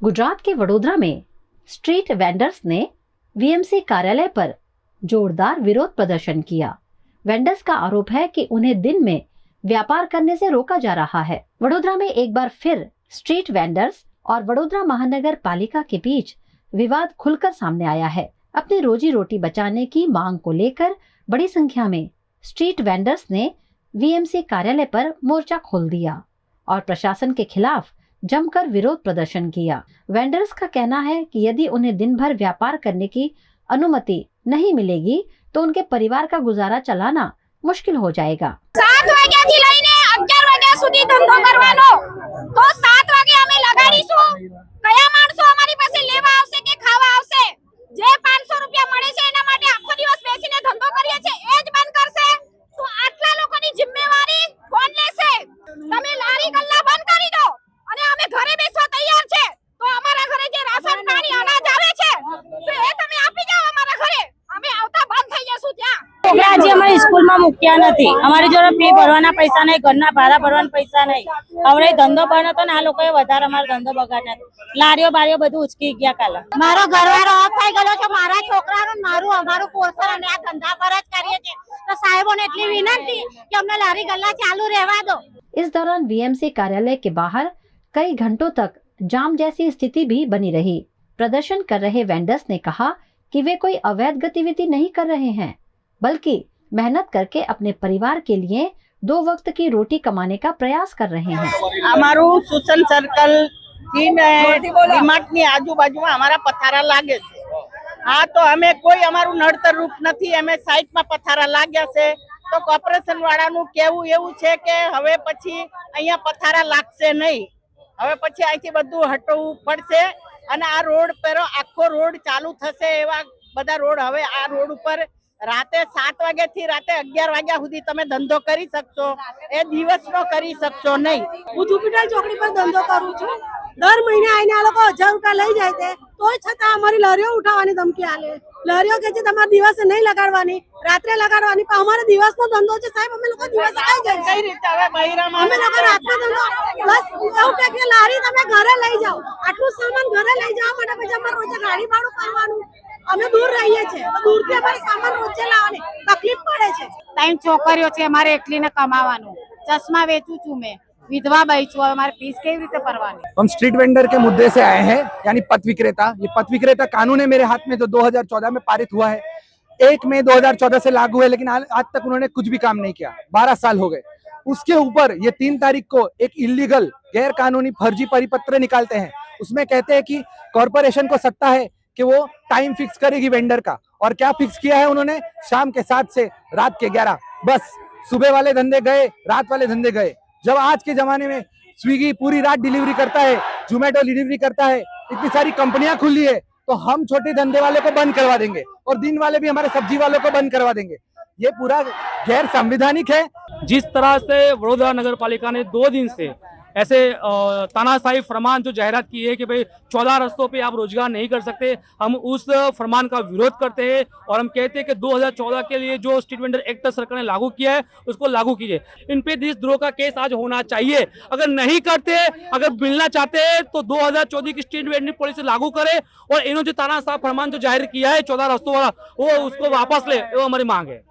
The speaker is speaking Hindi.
गुजरात के वडोदरा में स्ट्रीट वेंडर्स ने वीएमसी कार्यालय पर जोरदार विरोध प्रदर्शन किया। वेंडर्स का आरोप है कि उन्हें दिन में व्यापार करने से रोका जा रहा है। वडोदरा में एक बार फिर स्ट्रीट वेंडर्स और वडोदरा महानगर पालिका के बीच विवाद खुलकर सामने आया है। अपनी रोजी रोटी बचाने की मांग को लेकर बड़ी संख्या में स्ट्रीट वेंडर्स ने वीएमसी कार्यालय पर मोर्चा खोल दिया और प्रशासन के खिलाफ जमकर विरोध प्रदर्शन किया। वेंडर्स का कहना है कि यदि उन्हें दिन भर व्यापार करने की अनुमति नहीं मिलेगी तो उनके परिवार का गुजारा चलाना मुश्किल हो जाएगा। 7 વાગ્યાથી લઈને 11 વાગ્યા સુધી ધંધો કરવાનો, તો 7 વાગે અમે લગાડીશું। કયા માણસો અમારી પાસે લેવા આવશે કે ખાવા આવશે? જે 500 રૂપિયા મળે છે એના માટે આખો દિવસ બેસીને ધંધો કરીએ છે, એ જ બંધ કરશે તો આટલા લોકોની જિમ્મેવારી કોણ લેશે? તમે લારી ગલ્લા બંધ કરી દો અને અમે ઘરે બેસવા તૈયાર છે। તો અમારા ઘરે જે રાશન પાણી અનાજ આવે છે તો એ તમે આપી જાઓ અમારા ઘરે, અમે આવતા બંધ થઈ જશું। ત્યાં છોકરા હજી અમારી સ્કૂલમાં મૂક્યા નથી, અમારી જોડે ફી ભરવાના પૈસા નહીં, ઘરના ભાડા ભરવાના પૈસા નહીં। હવે ધંધો બંધ હતો ને આ લોકોએ વધારે અમારો ધંધો બગાડ્યો। લારીઓ બારીઓ બધું ઉચકી ગયા કાલે। મારો ઘરવાળો ઓફ થઈ ગયો છે, મારા છોકરાનું મારું અમારું પોષણ અને આ ધંધા પર જ કરીએ છીએ। તો સાહેબોને એટલી વિનંતી કે અમને લારી ગલ્લા ચાલુ રહેવા દો। इस दौरान वीएमसी कार्यालय के बाहर कई घंटों तक जाम जैसी स्थिति भी बनी रही। प्रदर्शन कर रहे वेंडर्स ने कहा कि वे कोई अवैध गतिविधि नहीं कर रहे हैं, बल्कि मेहनत करके अपने परिवार के लिए 2 वक्त की रोटी कमाने का प्रयास कर रहे हैं। અમારું સુસન સર્કલ થી ડીમાર્ટની આજુબાજુમાં અમારા પથારા લાગે છે। હા, તો અમે કોઈ અમારું નડતર રૂપ નથી, અમે સાઈડમાં પથારા લાગ્યા છે। તો કોર્પોરેશન વાળાનું કહેવું એવું છે કે હવે પછી અહીંયા પથારા લાગશે નહીં, હવે પછી અહીંથી બધું હટવું પડશે અને આ રોડ પર આખો રોડ ચાલુ થશે। એવા બધા રોડ હવે આ રોડ ઉપર રાતે 7 વાગ્યાથી રાતે 11 વાગ્યા સુધી તમે ધંધો કરી શકશો, એ દિવસનો કરી શકશો નહીં। હું જુપિટર ચોકડી પર ધંધો કરું છું। દર મહિને આવીને આ લોકો 1000 રૂપિયા લઈ જાય છે, તોય છતાં અમારી લારીઓ ઉઠાવવાની ધમકી આલે। લારીઓ કે છે તમારે દિવસે નહીં લગાડવાની, રાત્રે લગાડવાની, પણ અમારે દિવસનો ધંધો છે સાહેબ, અમે લોકો દિવસે કઈ જાય કઈ રીતે હવે બૈરામાં અમે લોકો રાતનો ધંધો બસ એવું કે લારી તમે ઘરે લઈ જાઓ, આટલું સામાન ઘરે લઈ જવા માટે પછી અમારે રોજે ગાડી ભાડું કરવાનું। અમે દૂર રહીએ છીએ તો દૂરથી અમારે સામાન રોજે લાવવાની તકલીફ પડે છે। 3 છોકરીઓ છે અમારે એકલીને કમાવાનું, ચશ્મા વેચું છું મેં, विधवा बाई છું, हमारे फीस કેવી રીતે ભરવાની? हम स्ट्रीट वेंडर के मुद्दे से आए हैं, यानी पथ विक्रेता। ये पथ विक्रेता कानून है मेरे हाथ में जो 2014 में पारित हुआ है। 1 मई 2014 से लागू है, लेकिन आज तक उन्होंने कुछ भी काम नहीं किया। 12 साल हो गए। उसके ऊपर ये 3 तारीख को एक इलीगल गैर कानूनी फर्जी परिपत्र निकालते हैं। उसमें कहते हैं कि कॉर्पोरेशन को सत्ता है कि वो टाइम फिक्स करेगी वेंडर का, और क्या फिक्स किया है उन्होंने? शाम के 7 से रात के 11। बस सुबह वाले धंधे गए, रात वाले धंधे गए। जब आज के जमाने में स्विगी पूरी रात डिलीवरी करता है, जोमेटो डिलीवरी करता है, इतनी सारी कंपनियां खुली है, तो हम छोटे धंधे वाले को बंद करवा देंगे और दिन वाले भी हमारे सब्जी वालों को बंद करवा देंगे। ये पूरा गैर संवैधानिक है। जिस तरह से वडोदरा नगर पालिका ने 2 दिन से ऐसे तानाशाही फरमान जो जाहिरात की है कि भाई 14 रस्तों पे आप रोजगार नहीं कर सकते, हम उस फरमान का विरोध करते हैं और हम कहते हैं कि 2014 के लिए जो स्ट्रीट वेंडर एक्ट सरकार ने लागू किया है उसको लागू कीजिए। इन पे देशद्रोह का केस आज होना चाहिए। अगर नहीं करते, अगर मिलना चाहते हैं तो 2014 की स्ट्रीट वेंडर पॉलिसी लागू करे और इन्होंने जो तानाशाही फरमान जो जाहिर किया है 14 रस्तों वाला, वो उसको वापस ले, वो हमारी मांग है।